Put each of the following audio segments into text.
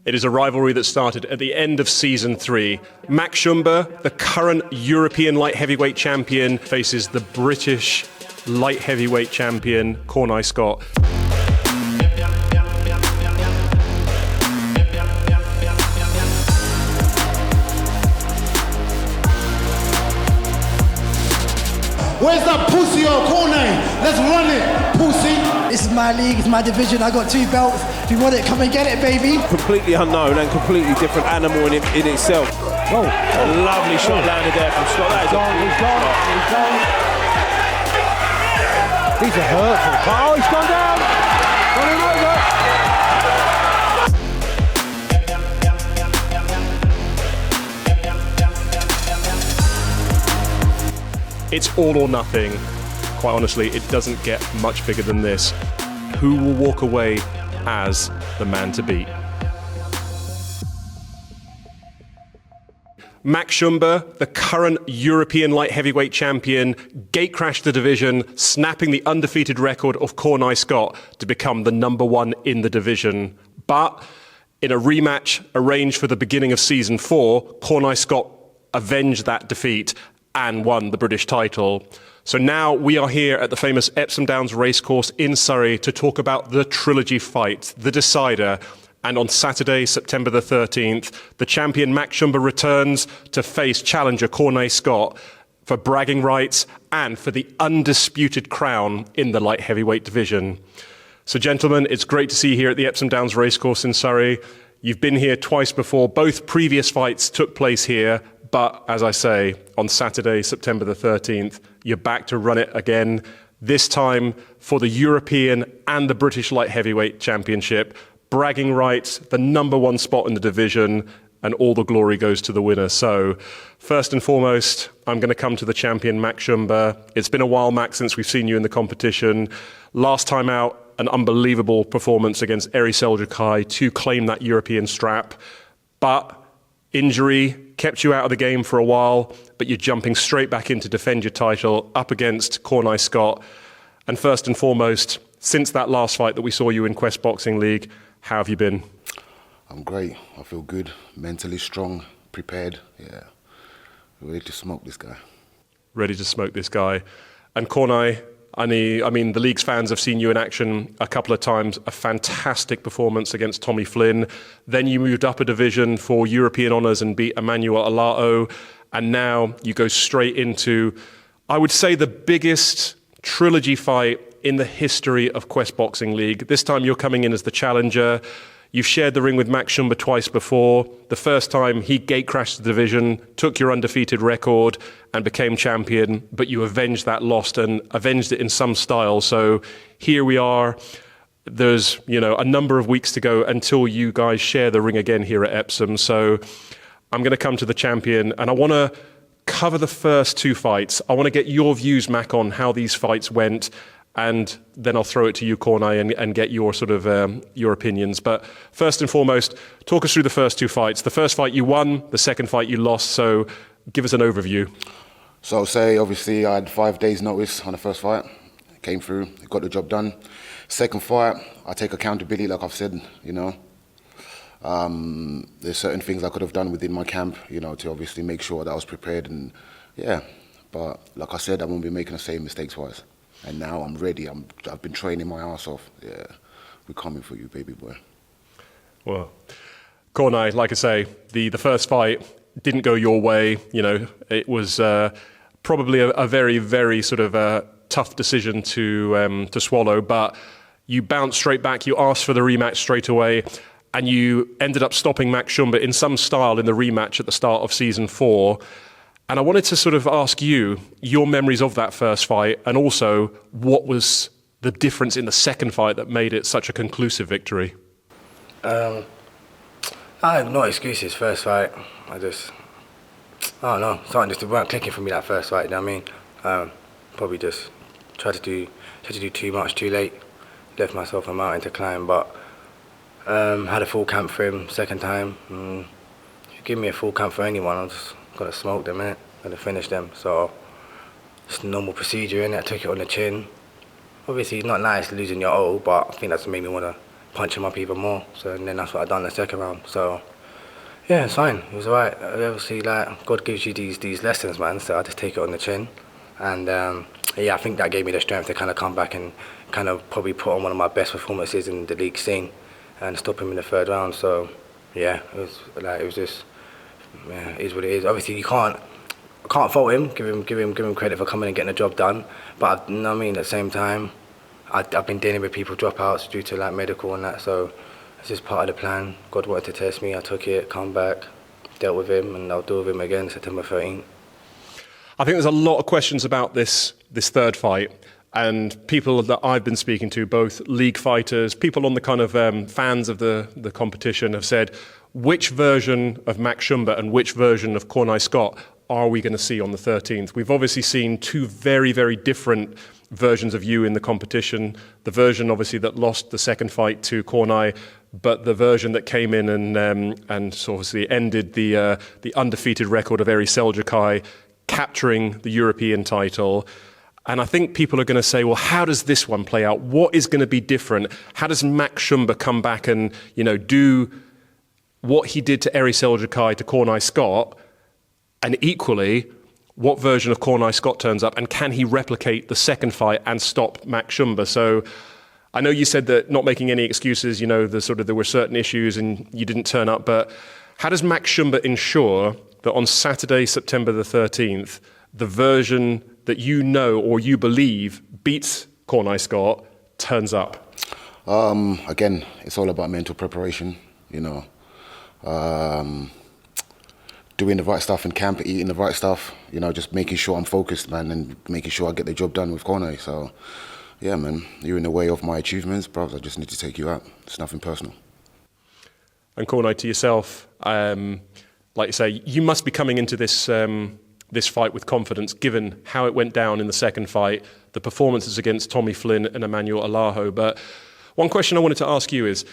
It is a rivalry that started at the end of Season 3. Max Shumba, the current European light heavyweight champion, faces the British light heavyweight champion, Cornai Scott. Where's that pussy on Cornai? Let's run it, pussy. This is my league, it's my division. I got 2 belts. If you want it, come and get it, baby. Completely unknown and completely different animal in itself. Oh, a lovely shot landed there from Scott. That is he's gone. These are hurtful. Oh, he's gone down. Got him over. It's all or nothing. Quite honestly, it doesn't get much bigger than this. Who will walk away as the man to beat? Max Shumba, the current European light heavyweight champion, gatecrashed the division, snapping the undefeated record of Cornai Scott to become the #1 in the division. But in a rematch arranged for the beginning of Season 4, Cornai Scott avenged that defeat and won the British title. So now we are here at the famous Epsom Downs racecourse in Surrey to talk about the trilogy fight, the decider. And on Saturday, September the 13th, the champion Max Shumba returns to face challenger Cornai Scott for bragging rights and for the undisputed crown in the light heavyweight division. So gentlemen, it's great to see you here at the Epsom Downs racecourse in Surrey. You've been here twice before. Both previous fights took place here. But as I say, on Saturday, September the 13th, you're back to run it again, this time for the European and the British light heavyweight championship. Bragging rights, the #1 spot in the division, and all the glory goes to the winner. So first and foremost, I'm going to come to the champion, Max Shumba. It's been a while, Max, since we've seen you in the competition. Last time out, an unbelievable performance against Eri Seljukai to claim that European strap. But injury kept you out of the game for a while, but you're jumping straight back in to defend your title up against Cornai Scott. And first and foremost, since that last fight that we saw you in Quest Boxing League, how have you been? I'm great. I feel good, mentally strong, prepared. Yeah, ready to smoke this guy. Ready to smoke this guy. And Cornai, I mean, the league's fans have seen you in action a couple of times. A fantastic performance against Tommy Flynn. Then you moved up a division for European honours and beat Emmanuel Alao. And now you go straight into, I would say, the biggest trilogy fight in the history of Quest Boxing League. This time you're coming in as the challenger. You've shared the ring with Max Shumba twice before. The first time he gatecrashed the division, took your undefeated record and became champion, but you avenged that loss and avenged it in some style. So here we are. There's, a number of weeks to go until you guys share the ring again here at Epsom. So I'm going to come to the champion and I want to cover the first 2 fights. I want to get your views, Mac, on how these fights went. And then I'll throw it to you, Cornai, and get your sort of your opinions. But first and foremost, talk us through the first 2 fights. The first fight you won, the second fight you lost. So give us an overview. So I'll say, obviously, I had 5 days' notice on the first fight. Came through, got the job done. Second fight, I take accountability, like I've said. There's certain things I could have done within my camp, to obviously make sure that I was prepared. And yeah, but like I said, I won't be making the same mistakes twice. And now I'm ready. I've been training my ass off. Yeah, we're coming for you, baby boy. Well, Cornai, like I say, the first fight didn't go your way. It was probably a very, very sort of tough decision to swallow. But you bounced straight back. You asked for the rematch straight away, and you ended up stopping Max Shumba in some style in the rematch at the start of Season 4. And I wanted to sort of ask you your memories of that first fight and also what was the difference in the second fight that made it such a conclusive victory? I have no excuses. First fight, I don't know, something just weren't clicking for me that first fight, you know what I mean? Probably just tried to do too much too late, left myself a mountain to climb, but had a full camp for him second time. If you give me a full camp for anyone, I'm just gonna smoke them, innit? Gonna finish them. So it's a normal procedure, innit? I took it on the chin. Obviously, it's not nice losing your O, but I think that's made me wanna punch him up even more. So and then that's what I done the second round. So yeah, it's fine. It was alright. Obviously, like God gives you these lessons, man. So I just take it on the chin, and yeah, I think that gave me the strength to kind of come back and kind of probably put on one of my best performances in the league scene, and stop him in the third round. So yeah, it was just yeah, it is what it is. Obviously, I can't fault him. Give him credit for coming and getting the job done. But you know what I mean, at the same time, I've been dealing with people dropouts due to like medical and that. So it's just part of the plan. God wanted to test me. I took it, come back, dealt with him, and I'll deal with him again September 13th. I think there's a lot of questions about this third fight, and people that I've been speaking to, both league fighters, people on the kind of fans of the competition, have said, which version of Max Shumba and which version of Cornai Scott are we going to see on the 13th? We've obviously seen two very, very different versions of you in the competition. The version, obviously, that lost the second fight to Cornai, but the version that came in and so obviously ended the undefeated record of Eri Seljukai, capturing the European title. And I think people are going to say, well, how does this one play out? What is going to be different? How does Max Shumba come back and, do what he did to Eri Seljukai to Cornai Scott? And equally, what version of Cornai Scott turns up, and can he replicate the second fight and stop Max Shumba? So I know you said that not making any excuses, there were certain issues and you didn't turn up, but how does Max Shumba ensure that on Saturday, September the 13th, the version that you know or you believe beats Cornai Scott turns up? Again, it's all about mental preparation, doing the right stuff in camp, eating the right stuff, just making sure I'm focused, man, and making sure I get the job done with Cornai. So, yeah, man, you're in the way of my achievements, bro. I just need to take you out. It's nothing personal. And Cornai, to yourself, like you say, you must be coming into this fight with confidence, given how it went down in the second fight, the performances against Tommy Flynn and Emmanuel Alaho. But one question I wanted to ask you is,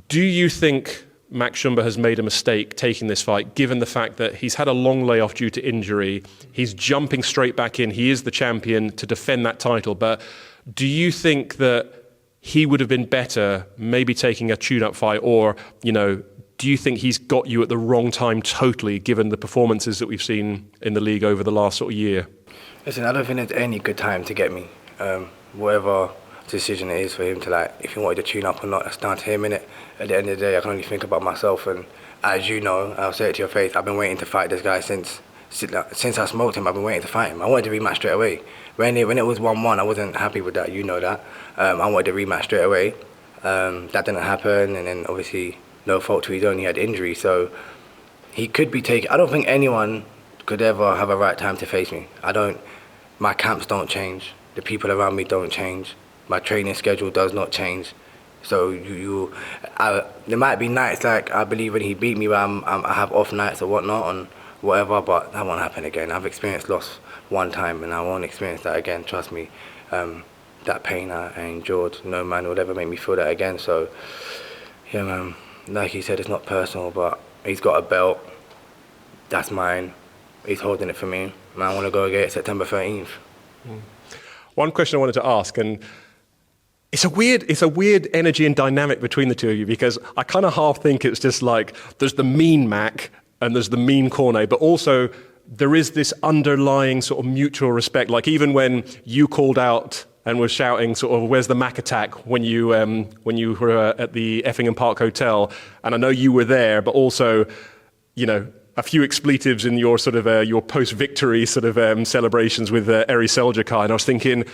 do you think Max Shumba has made a mistake taking this fight, given the fact that he's had a long layoff due to injury? He's jumping straight back in. He is the champion to defend that title. But do you think that he would have been better maybe taking a tune-up fight, or, do you think he's got you at the wrong time totally, given the performances that we've seen in the league over the last sort of year? Listen, I don't think there's any good time to get me. Whatever decision it is for him to, if he wanted to tune up or not, that's down to him, innit? At the end of the day, I can only think about myself, and as you know, I'll say it to your face, I've been waiting to fight this guy since I smoked him. I've been waiting to fight him. I wanted to rematch straight away. When it was 1-1, I wasn't happy with that, you know that. I wanted to rematch straight away. That didn't happen, and then obviously no fault to his own, he had injury, so he could be taken. I don't think anyone could ever have a right time to face me. My camps don't change, the people around me don't change, my training schedule does not change. So there might be nights like I believe when he beat me where I have off nights or whatnot and whatever, but that won't happen again. I've experienced loss one time and I won't experience that again, trust me. That pain I endured, no man will ever make me feel that again. So yeah, man, like he said, it's not personal, but he's got a belt, that's mine, he's holding it for me, and I want to go get it September 13th. One question I wanted to ask, and it's a weird energy and dynamic between the two of you, because I kind of half think it's just like there's the mean Mac and there's the mean Cornai, but also there is this underlying sort of mutual respect. Like even when you called out and was shouting sort of, where's the Mac attack, when you were at the Effingham Park Hotel, and I know you were there, but also, a few expletives in your sort of your post-victory sort of celebrations with Eri Seljukai, and I was thinking,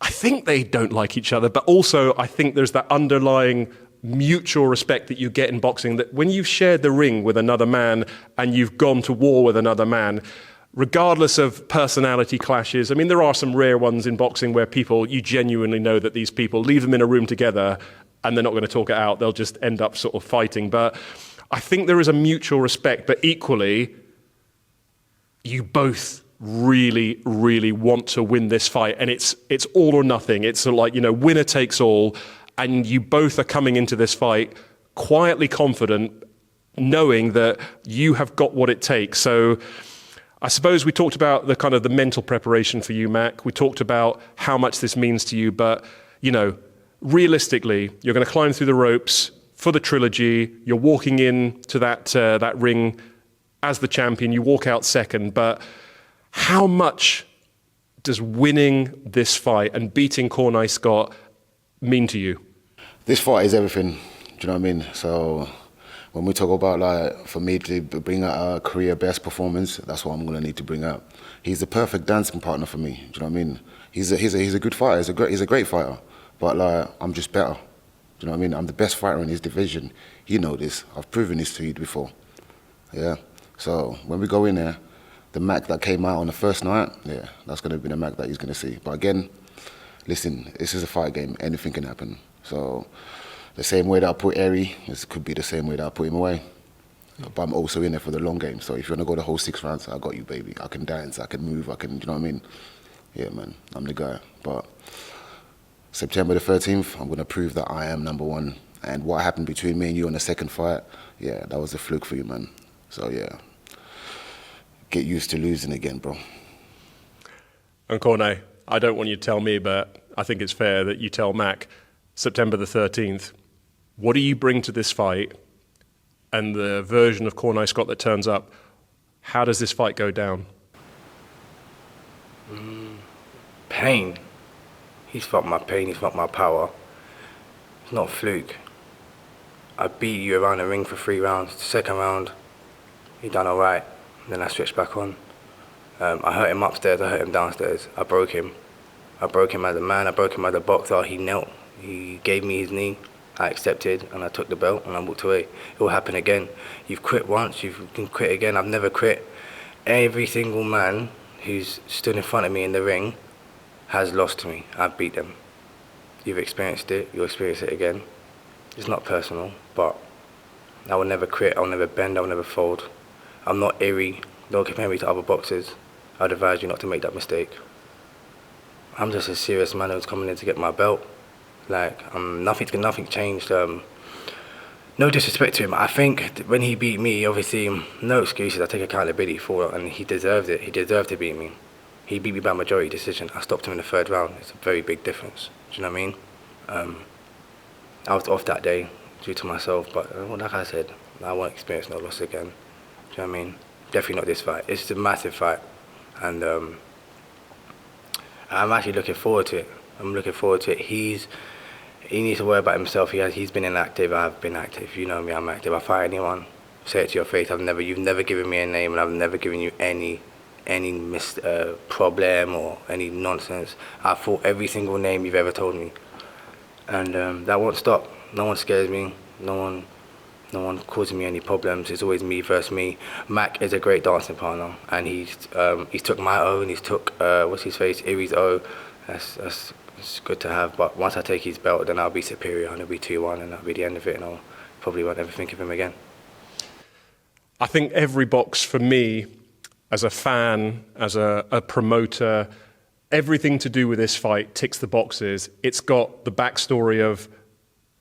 I think they don't like each other, but also I think there's that underlying mutual respect that you get in boxing, that when you've shared the ring with another man and you've gone to war with another man, regardless of personality clashes, I mean, there are some rare ones in boxing where you genuinely know that these people, leave them in a room together and they're not going to talk it out, they'll just end up sort of fighting. But I think there is a mutual respect, but equally, you both really, really want to win this fight, and it's all or nothing. It's sort of like, winner takes all, and you both are coming into this fight quietly confident, knowing that you have got what it takes. So I suppose we talked about the kind of the mental preparation for you, Mac. We talked about how much this means to you, but realistically, you're going to climb through the ropes for the trilogy. You're walking in to that ring as the champion. You walk out second, but how much does winning this fight and beating Cornai Scott mean to you? This fight is everything. Do you know what I mean? So when we talk about, like, for me to bring out a career best performance, that's what I'm going to need to bring out. He's the perfect dancing partner for me. Do you know what I mean? He's a good fighter. He's a great fighter. But, like, I'm just better. Do you know what I mean? I'm the best fighter in his division. You know this. I've proven this to you before. Yeah. So when we go in there, the Mac that came out on the first night, yeah, that's going to be the Mac that he's going to see. But again, listen, this is a fight game. Anything can happen. So the same way that I put Eri, it could be the same way that I put him away. But I'm also in there for the long game. So if you want to go the whole 6 rounds, I got you, baby. I can dance, I can move, I can, you know what I mean? Yeah, man, I'm the guy. But September the 13th, I'm going to prove that I am number one. And what happened between me and you on the second fight, yeah, that was a fluke for you, man. So, yeah, get used to losing again, bro. And Cornai, I don't want you to tell me, but I think it's fair that you tell Mac, September the 13th, what do you bring to this fight? And the version of Cornai Scott that turns up, how does this fight go down? Pain. He's felt my pain, he's felt my power. It's not a fluke. I beat you around the ring for 3 rounds. The second round, he done all right. Then I switched back on. I hurt him upstairs, I hurt him downstairs. I broke him. I broke him as a man, I broke him as a boxer. He knelt, he gave me his knee. I accepted and I took the belt and I walked away. It will happen again. You've quit once, you can quit again. I've never quit. Every single man who's stood in front of me in the ring has lost to me. I've beat them. You've experienced it, you'll experience it again. It's not personal, but I will never quit, I'll never bend, I'll never fold. I'm not Eri, don't compare me to other boxers. I'd advise you not to make that mistake. I'm just a serious man who's coming in to get my belt. Like, nothing changed. No disrespect to him. I think when he beat me, obviously, no excuses. I take accountability for it, and he deserved it. He deserved to beat me. He beat me by majority decision. I stopped him in the 3rd round. It's a very big difference. Do you know what I mean? I was off that day due to myself, but like I said, I won't experience no loss again. Do you know what I mean? Definitely not this fight. It's a massive fight, and I'm actually looking forward to it. I'm looking forward to it. He needs to worry about himself. He's been inactive. I've been active. You know me. I'm active. I fight anyone. Say it to your face. You've never given me a name, and I've never given you any problem or any nonsense. I fought every single name you've ever told me, and that won't stop. No one scares me. No one causing me any problems. It's always me versus me. Mac is a great dancing partner, and he's took my O and he's took Iri's O. It's good to have, but once I take his belt, then I'll be superior, and it'll be 2-1, and that'll be the end of it, and I'll probably won't ever think of him again. I think every box for me, as a fan, as a promoter, everything to do with this fight ticks the boxes. It's got the backstory of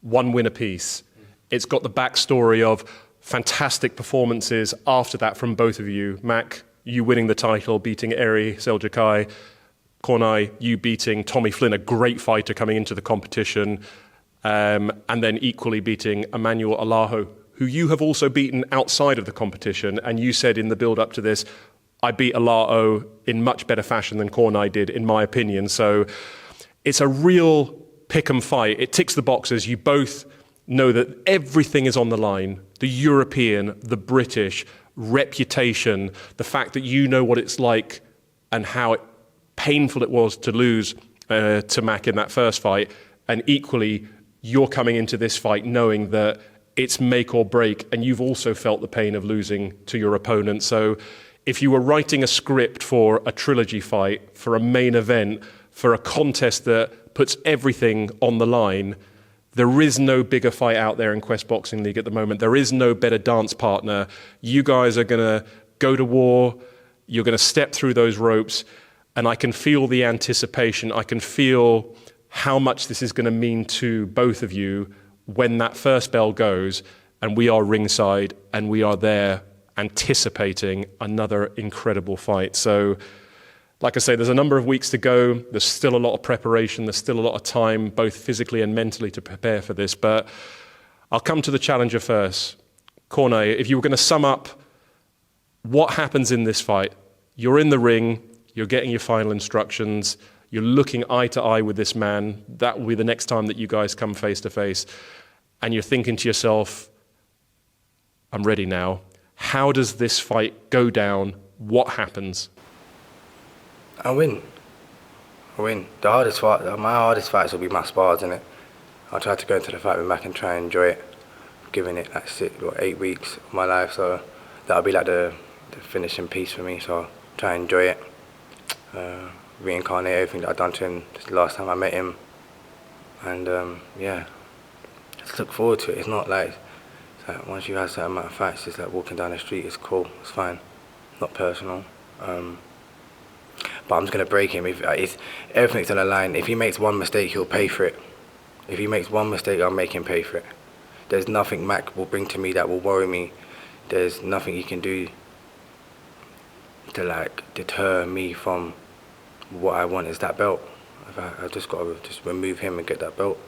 1 win apiece. It's got the backstory of fantastic performances after that from both of you. Mac, you winning the title, beating Eri Seljakai. Cornai, you beating Tommy Flynn, a great fighter coming into the competition, and then equally beating Emmanuel Alaho, who you have also beaten outside of the competition. And you said in the build-up to this, I beat Alaho in much better fashion than Cornai did, in my opinion. So it's a real pick-em fight. It ticks the boxes. You both know that everything is on the line. The European, the British, reputation, the fact that you know what it's like and how painful it was to lose to Mac in that first fight, and equally you're coming into this fight knowing that it's make or break, and you've also felt the pain of losing to your opponent. So if you were writing a script for a trilogy fight, for a main event, for a contest that puts everything on the line, there is no bigger fight out there in Quest Boxing League at the moment. There is no better dance partner. You guys are going to go to war. You're going to step through those ropes. And I can feel the anticipation. I can feel how much this is going to mean to both of you when that first bell goes and we are ringside and we are there anticipating another incredible fight. So Like I say, there's a number of weeks to go. There's still a lot of preparation. There's still a lot of time, both physically and mentally, to prepare for this. But I'll come to the challenger first. Cornai, if you were going to sum up what happens in this fight, you're in the ring, you're getting your final instructions, you're looking eye to eye with this man. That will be the next time that you guys come face to face. And you're thinking to yourself, I'm ready now. How does this fight go down? What happens? I win. My hardest fights will be my spars, innit? I'll try to go into the fight with Mac and try and enjoy it. Giving it like 6 or 8 weeks of my life, so that'll be like the finishing piece for me. So I'll try and enjoy it. Reincarnate everything that I've done to him this last time I met him. And yeah, just look forward to it. It's not like, once you have a certain amount of fights, it's like walking down the street, it's cool, it's fine, not personal. But I'm just going to break him. If everything's on the line. If he makes one mistake, he'll pay for it. If he makes one mistake, I'll make him pay for it. There's nothing Mac will bring to me that will worry me. There's nothing he can do to like deter me from what I want is that belt. I just got to just remove him and get that belt.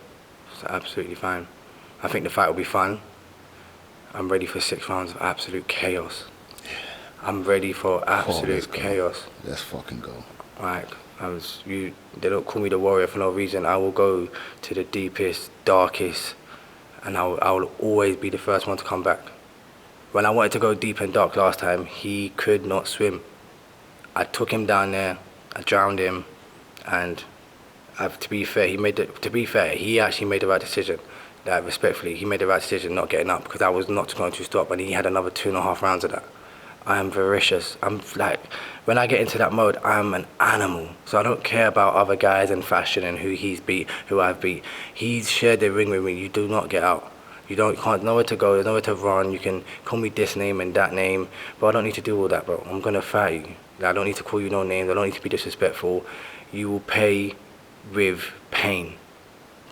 It's absolutely fine. I think the fight will be fun. I'm ready for 6 rounds of absolute chaos. I'm ready for absolute chaos. Let's fucking go. Like, they don't call me the warrior for no reason. I will go to the deepest, darkest, and I will always be the first one to come back. When I wanted to go deep and dark last time, he could not swim. I took him down there, I drowned him, and to be fair, he actually made the right decision. Like, respectfully, he made the right decision not getting up, because I was not going to stop, and he had another 2.5 rounds of that. I am voracious. I'm like, when I get into that mode, I'm an animal. So I don't care about other guys and fashion and who he's beat, who I've beat. He's shared the ring with me. You do not get out. You can't know where to go, there's nowhere to run. You can call me this name and that name, but I don't need to do all that, bro. I'm gonna fight you. I don't need to call you no names. I don't need to be disrespectful. You will pay with pain.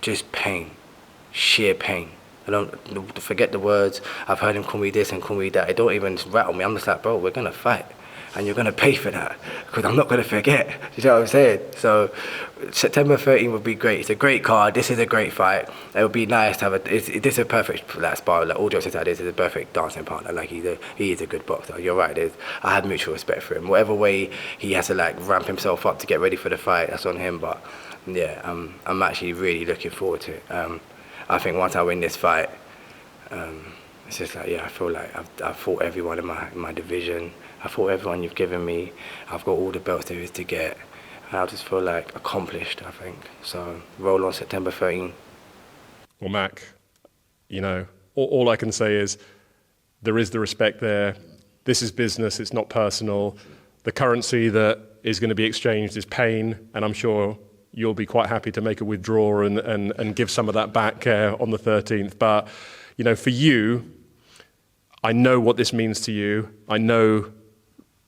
Just pain. Sheer pain. I don't forget the words. I've heard him call me this and call me that. It don't even rattle me. I'm just like, bro, we're gonna fight, and you're gonna pay for that, because I'm not gonna forget. You know what I'm saying? So September 13 would be great. It's a great card. This is a great fight. It would be nice to have this is a perfect spar. Like, all jokes aside, this is a perfect dancing partner. Like, he is a good boxer. You're right. I have mutual respect for him. Whatever way he has to like ramp himself up to get ready for the fight, that's on him. But yeah, I'm actually really looking forward to it. I think once I win this fight, it's just like, yeah, I feel like I've fought everyone in my division. I fought everyone you've given me. I've got all the belts there is to get. And I just feel like accomplished, I think. So roll on September 13. Well, Mac, you know, all I can say is there is the respect there. This is business, it's not personal. The currency that is going to be exchanged is pain, and I'm sure you'll be quite happy to make a withdrawal and give some of that back on the 13th. But, you know, for you, I know what this means to you. I know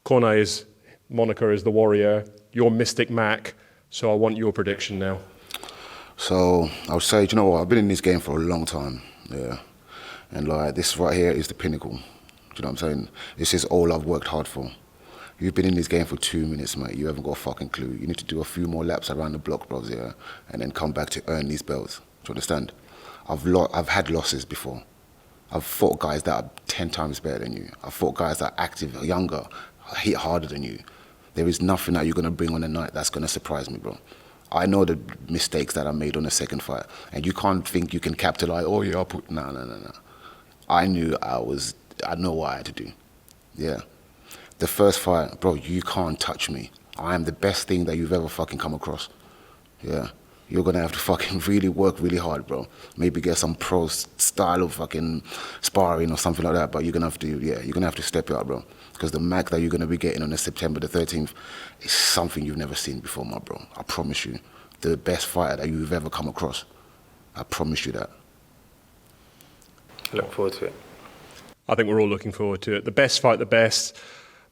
Cornai's moniker is the warrior. You're Mystic Mac, so I want your prediction now. So I would say, you know what, I've been in this game for a long time, yeah. And like, this right here is the pinnacle. Do you know what I'm saying? This is all I've worked hard for. You've been in this game for 2 minutes, mate. You haven't got a fucking clue. You need to do a few more laps around the block, bros, yeah, and then come back to earn these belts. Do you understand? I've had losses before. I've fought guys that are 10 times better than you. I've fought guys that are active, younger, hit harder than you. There is nothing that you're going to bring on the night that's going to surprise me, bro. I know the mistakes that I made on the second fight, and you can't think you can capitalize, oh yeah, I'll put, no. I knew I know what I had to do, yeah. The first fight, bro, you can't touch me. I am the best thing that you've ever fucking come across. Yeah. You're gonna have to fucking really work really hard, bro. Maybe get some pro style of fucking sparring or something like that, but you're gonna have to step it up, bro. Because the Mac that you're gonna be getting on the September the 13th is something you've never seen before, my bro. I promise you. The best fighter that you've ever come across. I promise you that. I look forward to it. I think we're all looking forward to it. The best fight the best.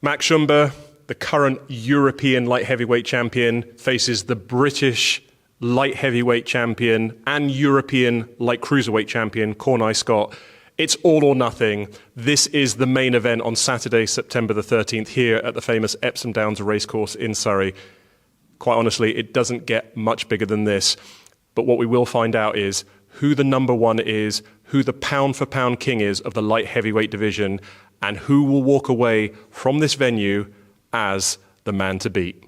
Mac Shumba, the current European light heavyweight champion, faces the British light heavyweight champion and European light cruiserweight champion, Cornai Scott. It's all or nothing. This is the main event on Saturday, September the 13th, here at the famous Epsom Downs Racecourse in Surrey. Quite honestly, it doesn't get much bigger than this. But what we will find out is who the number one is, who the pound-for-pound king is of the light heavyweight division, and who will walk away from this venue as the man to beat.